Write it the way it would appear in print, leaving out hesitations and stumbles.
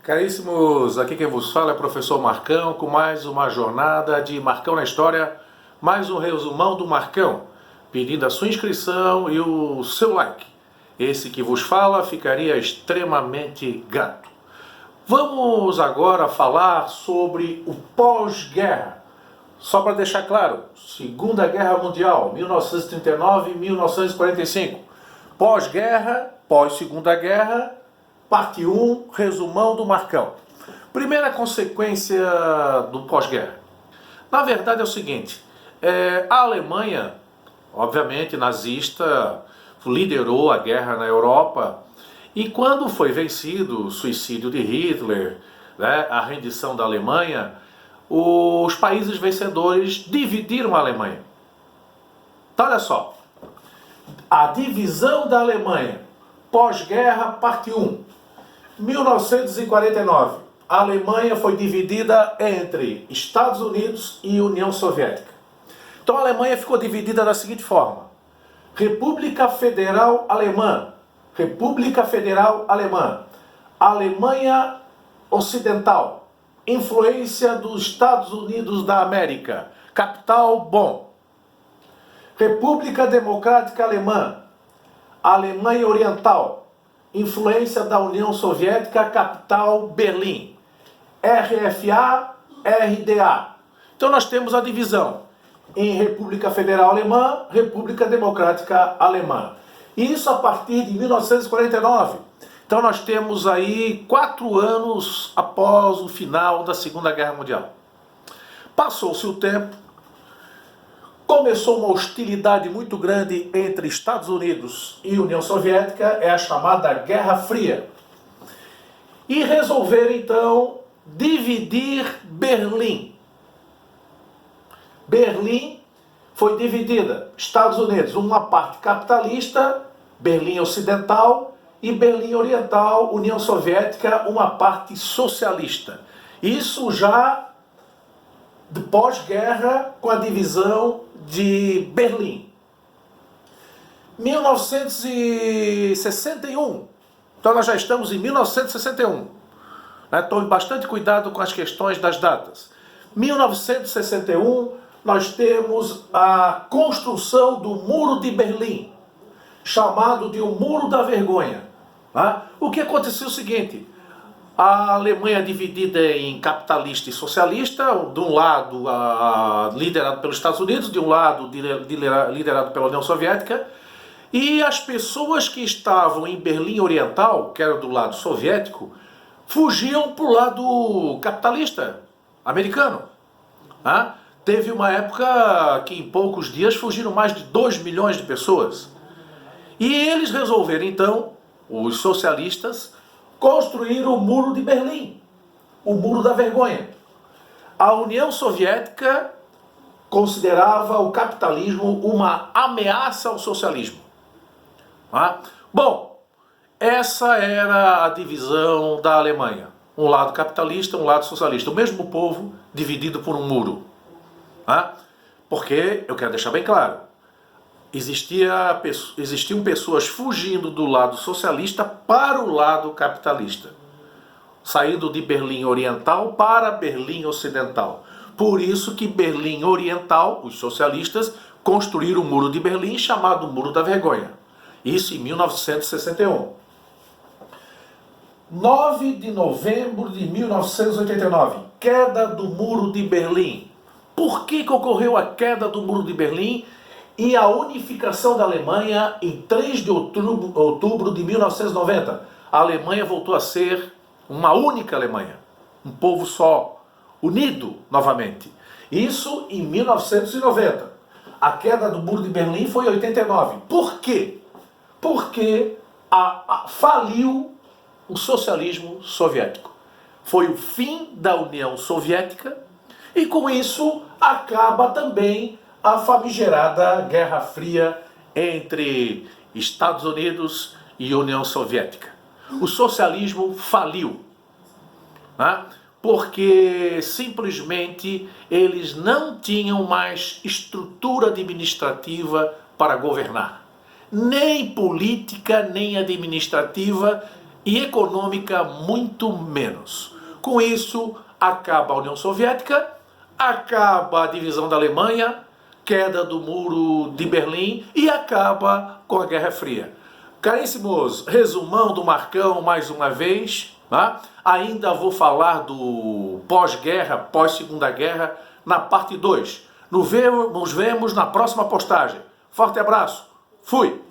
Caríssimos, aqui quem vos fala é o professor Marcão, com mais uma jornada de Marcão na História, mais um resumão do Marcão, pedindo a sua inscrição e o seu like. Esse que vos fala ficaria extremamente grato. Vamos agora falar sobre o pós-guerra. Só para deixar claro, Segunda Guerra Mundial, 1939 e 1945. Pós-guerra, pós-Segunda Guerra, parte 1, resumão do Marcão. Primeira consequência do pós-guerra. Na verdade é o seguinte, a Alemanha, obviamente nazista, liderou a guerra na Europa, e quando foi vencido o suicídio de Hitler, a rendição da Alemanha, os países vencedores dividiram a Alemanha. Então olha só, a divisão da Alemanha, pós-guerra, parte 1. 1949, a Alemanha foi dividida entre Estados Unidos e União Soviética. Então a Alemanha ficou dividida da seguinte forma: República Federal Alemã, República Federal Alemã, Alemanha Ocidental, influência dos Estados Unidos da América, capital Bonn. República Democrática Alemã, Alemanha Oriental, influência da União Soviética, capital Berlim. RFA, RDA. Então nós temos a divisão em República Federal Alemã, República Democrática Alemã. Isso a partir de 1949. Então nós temos aí 4 anos após o final da Segunda Guerra Mundial. Passou-se o tempo, começou uma hostilidade muito grande entre Estados Unidos e União Soviética, é a chamada Guerra Fria. E resolveram então dividir Berlim. Berlim foi dividida, Estados Unidos, uma parte capitalista, Berlim Ocidental, e Berlim Oriental, União Soviética, uma parte socialista. Isso já de pós-guerra, com a divisão de Berlim. 1961. Então nós já estamos em 1961. Tome bastante cuidado com as questões das datas. 1961, nós temos a construção do Muro de Berlim, chamado de o Muro da Vergonha. O que aconteceu é o seguinte: a Alemanha dividida em capitalista e socialista, de um lado liderado pelos Estados Unidos, de um lado liderado pela União Soviética, e as pessoas que estavam em Berlim Oriental, que era do lado soviético, fugiam para o lado capitalista americano. Teve uma época que em poucos dias fugiram mais de 2 milhões de pessoas. E eles resolveram então, os socialistas, construir o Muro de Berlim, o Muro da Vergonha. A União Soviética considerava o capitalismo uma ameaça ao socialismo. Bom, essa era a divisão da Alemanha. Um lado capitalista, um lado socialista. O mesmo povo dividido por um muro. Porque, eu quero deixar bem claro, existiam pessoas fugindo do lado socialista para o lado capitalista, saindo de Berlim Oriental para Berlim Ocidental. Por isso que Berlim Oriental, os socialistas, construíram o Muro de Berlim, chamado Muro da Vergonha. Isso em 1961. 9 de novembro de 1989, queda do Muro de Berlim. Por que ocorreu a queda do Muro de Berlim e a unificação da Alemanha em 3 de outubro de 1990? A Alemanha voltou a ser uma única Alemanha, um povo só, unido novamente. Isso em 1990. A queda do Muro de Berlim foi em 89. Por quê? Porque faliu o socialismo soviético. Foi o fim da União Soviética e com isso acaba também a famigerada Guerra Fria entre Estados Unidos e União Soviética. O socialismo faliu, porque simplesmente eles não tinham mais estrutura administrativa para governar. Nem política, nem administrativa, e econômica muito menos. Com isso, acaba a União Soviética, acaba a divisão da Alemanha, queda do Muro de Berlim e acaba com a Guerra Fria. Caríssimos, resumão do Marcão mais uma vez. Tá? Ainda vou falar do pós-guerra, pós-segunda guerra, na parte 2. Nos vemos na próxima postagem. Forte abraço. Fui!